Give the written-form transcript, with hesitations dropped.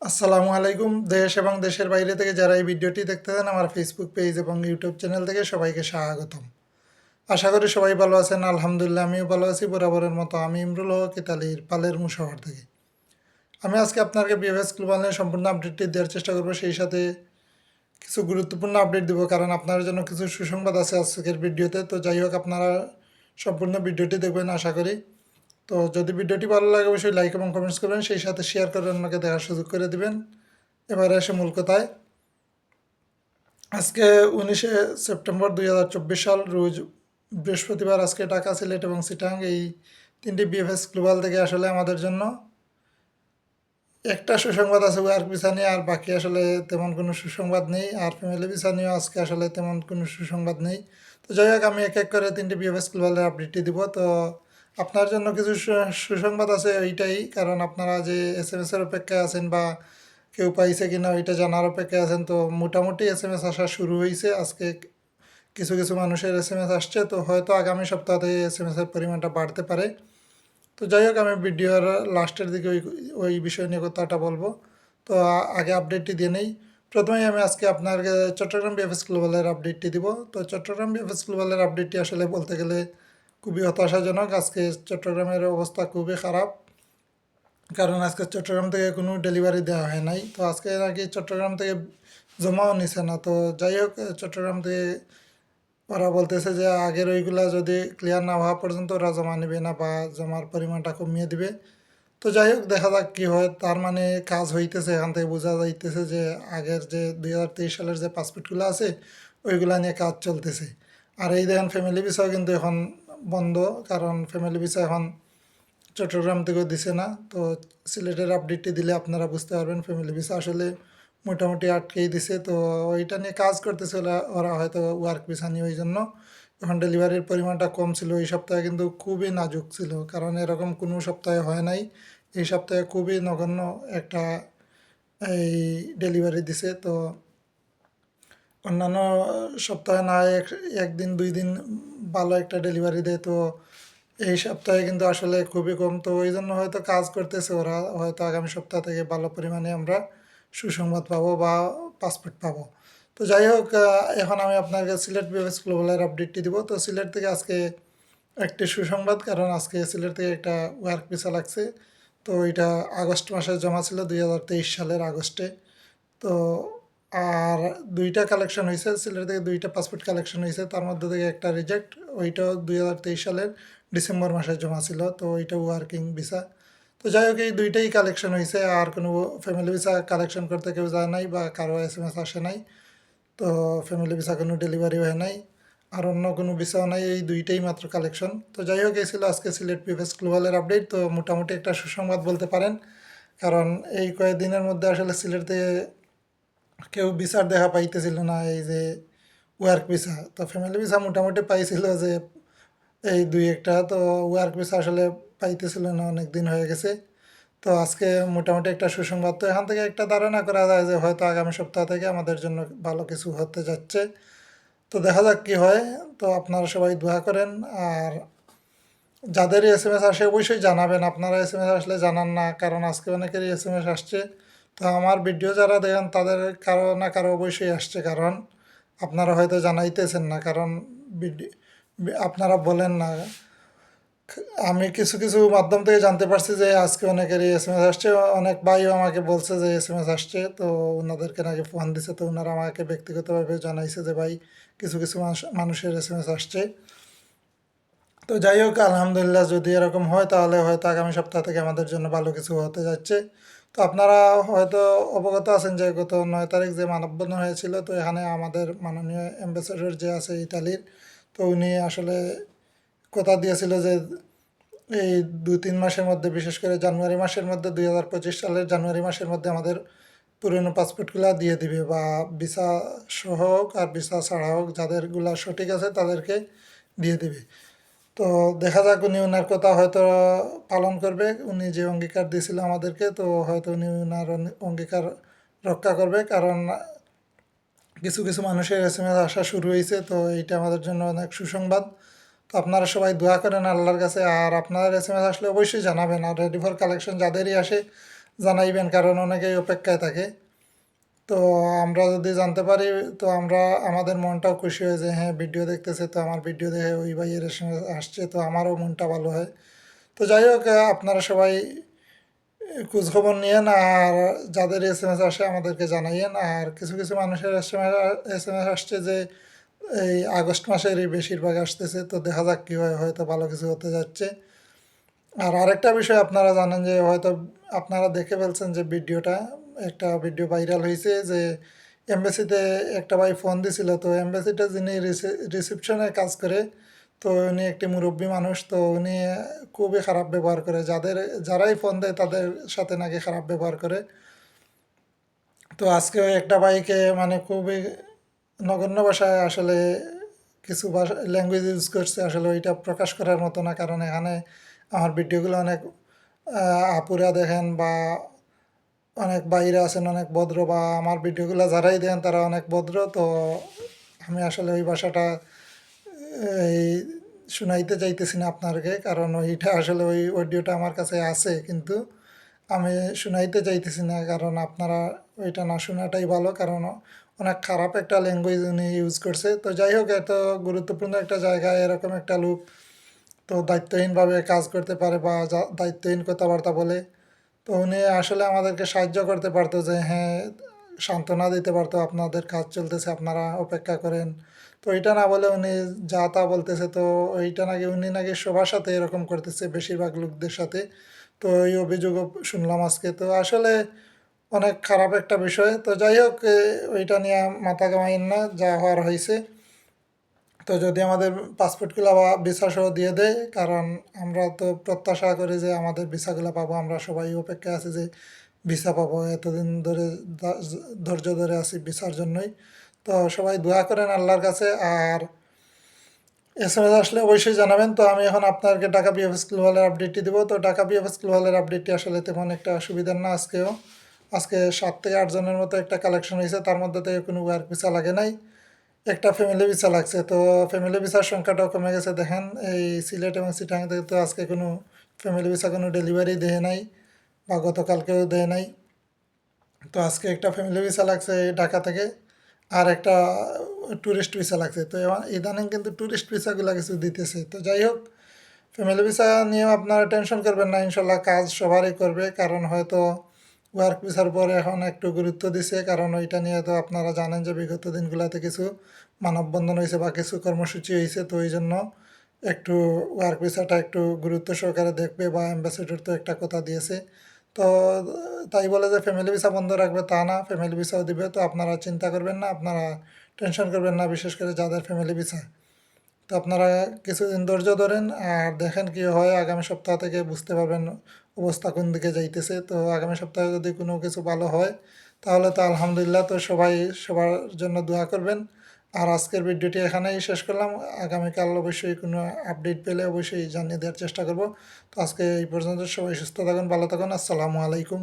আসসালামু আলাইকুম। দেশ এবং দেশের বাইরে থেকে যারা এই ভিডিওটি দেখতেছেন আমার ফেসবুক পেজ এবং ইউটিউব চ্যানেল থেকে সবাইকে স্বাগতম। আশা করি সবাই ভালো আছেন। আলহামদুলিল্লাহ আমিও ভালো আছি বরাবরের মতো। আমি ইমরুল হক ইতালির পালেরমো শহর থেকে। আমি আজকে আপনাকে বিএফএস গ্লোবাল নিয়ে সম্পূর্ণ আপডেটটি দেওয়ার চেষ্টা করব, সেই সাথে কিছু গুরুত্বপূর্ণ আপডেট দিব, কারণ আপনার জন্য কিছু সুসংবাদ আছে আজকের ভিডিওতে। তো যাই হোক, আপনারা সম্পূর্ণ ভিডিওটি দেখবেন আশা করি। তো যদি ভিডিওটি ভালো লাগে অবশ্যই লাইক এবং কমেন্টস করবেন, সেই সাথে শেয়ার করে অন্যকে দেখার সুযোগ করে দিবেন। এবারে আসে মূল কথায়। আজকে 19 সেপ্টেম্বর 2024 সাল রোজ বৃহস্পতিবার। আজকে ঢাকা, সিলেট এবং চিটাং এই তিনটি বিএফএস গ্লোবাল থেকে আসলে আমাদের জন্য একটা সুসংবাদ আছে ওয়ার্ক ভিসা নিয়ে, আর বাকি আসলে তেমন কোনো সুসংবাদ নেই। আর ফ্যামিলি ভিসা নিয়েও আজকে আসলে তেমন কোনো সুসংবাদ নেই। তো যাই হোক, আমি এক এক করে তিনটি বিএফএস গ্লোবালের আপডেটটি দিব। তো আপনার জন্য কিছু সুসংবাদ আছে ওইটাই, কারণ আপনারা যে এসএমএসের অপেক্ষায় আছেন বা কেউ পাইছে কিনা ওইটা জানার অপেক্ষায় আছেন। তো মোটামুটি এসএমএস আসা শুরু হয়েছে। আজকে কিছু কিছু মানুষের এসএমএস আসছে, তো হয়তো আগামী সপ্তাহ থেকে এসএমএসের পরিমাণটা বাড়তে পারে। তো যাই হোক, আমি ভিডিওর লাস্টের দিকে ওই ওই বিষয় নিয়ে কথাটা বলবো। তো আগে আপডেটটি দিয়ে নেই। প্রথমেই আমি আজকে আপনাকে চট্টগ্রাম বিএফএস গ্লোবালের আপডেটটি দিব। তো চট্টগ্রাম বিএফএস গ্লোবালের আপডেটটি আসলে বলতে গেলে খুবই হতাশাজনক। আজকে চট্টগ্রামের অবস্থা খুবই খারাপ, কারণ আজকে চট্টগ্রাম থেকে কোনো ডেলিভারি দেওয়া হয় নাই। তো আজকে নাকি চট্টগ্রাম থেকে জমাও নিছে না। তো যাই হোক, চট্টগ্রাম থেকে ওরা বলতেছে যে আগের ওইগুলা যদি ক্লিয়ার না হওয়া পর্যন্ত ওরা জমা নেবে না বা জমার পরিমাণটা কমিয়ে দিবে। তো যাই হোক, দেখা যাক কী হয়। তার মানে কাজ হইতেছে, এখান থেকে বোঝা যাইতেছে যে আগের যে 2023 সালের যে পাসপোর্টগুলো আছে ওইগুলা নিয়ে কাজ চলতেছে। আর এই দেখেন, ফ্যামিলি ভিসাও কিন্তু এখন বন্ধ, কারণ ফ্যামিলি ভিসা এখন চট্টগ্রাম থেকেও দিছে না। তো সিলেটের আপডেটটি দিলে আপনারা বুঝতে পারবেন ফ্যামিলি ভিসা আসলে মোটামুটি আটকেই দিছে। তো ওইটা নিয়ে কাজ করতেছে ওরা ওরা হয়তো ওয়ার্ক ভিসা নিয়ে। ওই জন্য এখন ডেলিভারির পরিমাণটা কম ছিল। এই সপ্তাহে কিন্তু খুবই নাজুক ছিল, কারণ এরকম কোনো সপ্তাহে হয় নাই। এই সপ্তাহে খুবই নগণ্য একটা এই ডেলিভারি দিছে। তো অন্যান্য সপ্তাহে না হয় একদিন দুই দিন ভালো একটা ডেলিভারি দেয়। তো এই সপ্তাহে কিন্তু আসলে খুবই কম। তো ওই জন্য হয়তো কাজ করতেছে ওরা, হয়তো আগামী সপ্তাহ থেকে ভালো পরিমাণে আমরা সুসংবাদ পাবো বা পাসপোর্ট পাবো। তো যাই হোক, এখন আমি আপনাকে সিলেট বিএফএস গ্লোবালের আপডেটটি দিব। তো সিলেট থেকে আজকে একটি সুসংবাদ, কারণ আজকে সিলেট থেকে একটা ওয়ার্ক ভিসা লাগছে। তো এটা আগস্ট মাসে জমা ছিল, 2023 সালের আগস্টে। তো আর দুইটা কালেকশন হয়েছে সিলেট থেকে, দুইটা পাসপোর্ট কালেকশন হয়েছে। তার মধ্যে থেকে একটা রিজেক্ট, ওইটাও 2023 সালের ডিসেম্বর মাসে জমা ছিল। তো ওইটা ওয়ার্কিং ভিসা। তো যাই হোক, এই দুইটাই কালেকশন হয়েছে। আর কোনো ফ্যামিলি ভিসা কালেকশন করতে কেউ যায় নাই বা কারো এসএমএস আসে নাই। তো ফ্যামিলি ভিসা কোনো ডেলিভারি হয় নাই, আর অন্য কোনো ভিসাও নাই। এই দুইটাই মাত্র কালেকশন। তো যাই হোক, এই ছিল আজকে সিলেট বিএফএস গ্লোবালের আপডেট। তো মোটামুটি একটা সুসংবাদ বলতে পারেন, কারণ এই কয়েকদিনের মধ্যে আসলে সিলেট থেকে কেউ ভিসার দেখা পাইতেছিল না, এই যে ওয়ার্ক ভিসা। তো ফ্যামিলি ভিসা মোটামুটি পাইছিল যে এই দুই একটা। তো ওয়ার্ক ভিসা আসলে পাইতেছিল না, অনেক দিন হয়ে গেছে। তো আজকে মোটামুটি একটা সুসংবাদ। তো এখান থেকে একটা ধারণা করা যায় যে হয়তো আগামী সপ্তাহ থেকে আমাদের জন্য ভালো কিছু হতে যাচ্ছে। তো দেখা যাক কী হয়। তো আপনারা সবাই দোয়া করেন। আর যাদেরই এসএমএস আসে অবশ্যই জানাবেন। আপনারা এসএমএস আসলে জানান না, কারণ আজকে অনেকেরই এসএমএস আসছে। তো আমার ভিডিও যারা দেখেন তাদের কারো না কারো অবশ্যই আসছে, কারণ আপনারা হয়তো জানাইতেছেন না, কারণ আপনারা বলেন না। আমি কিছু কিছু মাধ্যম থেকে জানতে পারছি যে আজকে অনেকেরই এসএমএস আসছে। অনেক ভাইও আমাকে বলছে যে এসএমএস আসছে, তো ওনাদেরকে নাকি ফোন দিছে। তো ওনারা আমাকে ব্যক্তিগতভাবে জানাইছে যে ভাই কিছু কিছু মানুষের এসএমএস আসছে। তো যাই হোক, আলহামদুলিল্লাহ, যদি এরকম হয় তাহলে হয়তো আগামী সপ্তাহ থেকে আমাদের জন্য ভালো কিছু হতে যাচ্ছে। তো আপনারা হয়তো অবগত আছেন যে গত 9 তারিখ যে মানববন্ধন হয়েছিল, তো এখানে আমাদের মাননীয় অ্যাম্বাসেডর যে আছে ইতালির, তো উনি আসলে কথা দিয়েছিল যে এই 2-3 মাসের মধ্যে, বিশেষ করে জানুয়ারি মাসের মধ্যে, 2025 সালের জানুয়ারি মাসের মধ্যে আমাদের পুরনো পাসপোর্টগুলো দিয়ে দিবে, বা ভিসা সহ হোক আর ভিসা ছাড়া হোক, যাদেরগুলা সঠিক আছে তাদেরকে দিয়ে দিবে। তো দেখা যাক, উনি ওনার কথা হয়তো পালন করবে। উনি যে অঙ্গীকার দিয়েছিল আমাদেরকে, তো হয়তো উনি ওনার অঙ্গীকার রক্ষা করবে, কারণ কিছু কিছু মানুষের এসএমএস আসা শুরু হয়েছে। তো এইটা আমাদের জন্য অনেক সুসংবাদ। তো আপনারা সবাই দোয়া করেন আল্লাহর কাছে। আর আপনার এসএমএস আসলে অবশ্যই জানাবেন। আর রেডি ফর কালেকশন যাদেরই আসে জানাইবেন, কারণ অনেকেই অপেক্ষায় থাকে। তো আমরা যদি জানতে পারি, তো আমরা আমাদের মনটাও খুশি হয় যে হ্যাঁ ভিডিও দেখতেছে, তো আমার ভিডিও দেখে ওই ভাইয়ের SMS আসছে, তো আমারও মনটা ভালো হয়। তো যাই হোক, আপনারা সবাই খোঁজখবর নিয়েন, আর যাদের SMS আসে আমাদেরকে জানাইয়েন। আর কিছু কিছু মানুষের SMS আসছে যে এই আগস্ট মাসেরই বেশিরভাগ আসতেছে, তো দেখা যাক কী হয়, হয়তো ভালো কিছু হতে যাচ্ছে। আর আরেকটা বিষয় আপনারা জানেন যে হয়তো আপনারা দেখে ফেলছেন যে ভিডিওটা, একটা ভিডিও ভাইরাল হয়েছে যে এমবেসিতে একটা ভাই ফোন দিছিল। তো এমবেসিতে যিনি রিসেপশনে কাজ করে, তো উনি একটি মুরব্বী মানুষ, তো উনি খুবই খারাপ ব্যবহার করে, যারাই ফোন দেয় তাদের সাথে নাকি খারাপ ব্যবহার করে। তো আজকে ওই একটা ভাইকে মানে খুবই নগণ্য ভাষায় আসলে কিছু ভাষা ল্যাঙ্গুয়েজ ইউজ করছে, আসলে ওইটা প্রকাশ করার মতো না, কারণ এখানে আমার ভিডিওগুলো অনেক আপুরা দেখেন বা অনেক বাইরে আছেন অনেক ভদ্র, বা আমার ভিডিওগুলো যারাই দেখেন তারা অনেক ভদ্র। তো আমি আসলে ওই ভাষাটা এই শুনাইতে চাইতেছি না আপনাকে, কারণ ওইটা আসলে ওই অডিওটা আমার কাছে আছে, কিন্তু আমি শুনাইতে চাইতেছি না, কারণ আপনারা ওইটা না শোনাটাই ভালো, কারণ অনেক খারাপ একটা ল্যাঙ্গুয়েজ উনি ইউজ করছে। তো যাই হোক, এত গুরুত্বপূর্ণ একটা জায়গায় এরকম একটা লোক তো দায়িত্বহীনভাবে কাজ করতে পারে বা দায়িত্বহীন কথাবার্তা বলে। তো উনি আসলে আমাদেরকে সাহায্য করতে পারতো যে হ্যাঁ, সান্ত্বনা দিতে পারতো আপনাদের কাজ চলতেছে, আপনারা অপেক্ষা করেন। তো এটা না বলে উনি যা তা বলতেছে, তো ওইটা নাকি উনি নাকি সবার সাথে এরকম করতেছে, বেশিরভাগ লোকদের সাথে। তো এই অভিযোগও শুনলাম আজকে। তো আসলে অনেক খারাপ একটা বিষয়। তো যাই হোক, ওইটা নিয়ে মাথা ঘামাইন না, যা হওয়ার হয়েছে। তো যদি আমাদের পাসপোর্টগুলো বা ভিসা সহ দিয়ে দেয়, কারণ আমরা তো প্রত্যাশা করি যে আমাদের ভিসাগুলো পাবো, আমরা সবাই অপেক্ষায় আছি যে ভিসা পাবো, এতদিন ধরে ধৈর্য ধরে আছি ভিসার জন্যই। তো সবাই দোয়া করেন আল্লাহর কাছে। আর SMS আসলে অবশ্যই জানাবেন। তো আমি এখন আপনাদেরকে ঢাকা বিএফএস গ্লোবালের আপডেটটি দেবো। তো ঢাকা বিএফএস গ্লোবালের আপডেটটি আসলে তেমন একটা সুবিধার না আজকেও। আজকে 7 থেকে 8 জনের মতো একটা কালেকশন হয়েছে, তার মধ্যে থেকে কোনো ওয়ার্ক ভিসা লাগে নাই, একটা ফ্যামিলি ভিসা লাগছে। তো ফ্যামিলি ভিসার সংখ্যাটাও কমে গেছে দেখেন, এই সিলেট এবং চিটাং থেকে তো আজকে কোনো ফ্যামিলি ভিসা কোনো ডেলিভারি দেয় নাই, বা গতকালকেও দেয় নাই। তো আজকে একটা ফ্যামিলি ভিসা লাগছে ঢাকা থেকে, আর একটা ট্যুরিস্ট ভিসা লাগছে। তো ইদানিং কিন্তু ট্যুরিস্ট ভিসাগুলো কিছু দিতেছে। তো যাই হোক, ফ্যামিলি ভিসা নিয়েও আপনারা টেনশন করবেন না, ইনশাল্লাহ কাজ সবারই করবে, কারণ হয়তো ওয়ার্ক ভিসার পরে এখন একটু গুরুত্ব দিছে, কারণ ওইটা নিয়ে তো আপনারা জানেন যে বিগত দিনগুলোতে কিছু মানববন্ধন হয়েছে বা কিছু কর্মসূচি হয়েছে, তো ওই জন্য একটু ওয়ার্ক ভিসাটা একটু গুরুত্ব সহকারে দেখবে, বা অ্যাম্বাসেডর তো একটা কথা দিয়েছে। তো তাই বলে যে ফ্যামিলি ভিসা বন্ধ রাখবে তা না, ফ্যামিলি ভিসাও দিবে। তো আপনারা চিন্তা করবেন না, আপনারা টেনশন করবেন না, বিশেষ করে যাদের ফ্যামিলি ভিসা। তো আপনারা কিছুদিন ধৈর্য ধরেন আর দেখেন কি হয়, আগামী সপ্তাহ থেকে বুঝতে পারবেন অবস্থা কোন দিকে যাইতেছে। তো আগামী সপ্তাহে যদি কোনো কিছু ভালো হয় তাহলে তো আলহামদুলিল্লাহ। তো সবাই সবার জন্য দোয়া করবেন। আর আজকের ভিডিওটি এখানেই শেষ করলাম। আগামীকাল অবশ্যই কোনো আপডেট পেলে অবশ্যই জানিয়ে দেওয়ার চেষ্টা করব। তো আজকে এই পর্যন্ত, সবাই সুস্থ থাকুন, ভালো থাকুন, আসসালামু আলাইকুম।